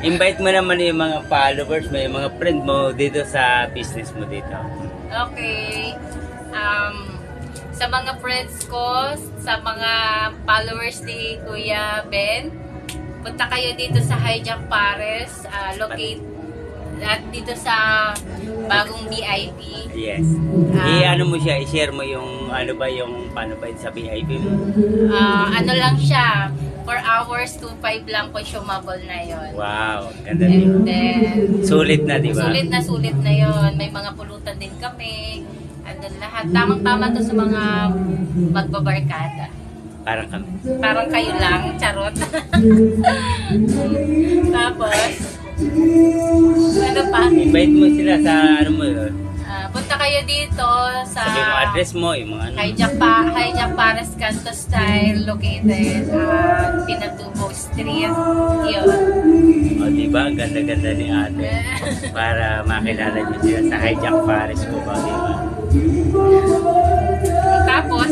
Invite mo naman yung mga followers mo, yung mga friend mo dito sa business mo dito. Okay. Sa mga friends ko, sa mga followers ni Kuya Ben, punta kayo dito sa Hijack Paris, locate at dito sa bagong VIP. Yes. I-ano mo siya, i-share mo yung ano ba yung paano ba yun sa VIP mo. Ano lang siya, 4 hours to 5 lang consumable na yon. Wow, ganda din. And then, Sulit na, di ba? sulit na yon. May mga pulutan din kami. Andun lahat. Tamang-tama to sa mga magbabarkada. Parang kami. Parang kayo lang, charot. Tapos, ano pa? Invite mo sila sa ano mo yun. Punta kayo dito sa Sabi mo address mo, yung mga ano. Hijack Paris Canto Style, located Pinatubo Street. Yun. O, di ba? Ang ganda-ganda ni ate. Para makilala niyo sila sa Hijack Paris ko ba, di ba? Tapos,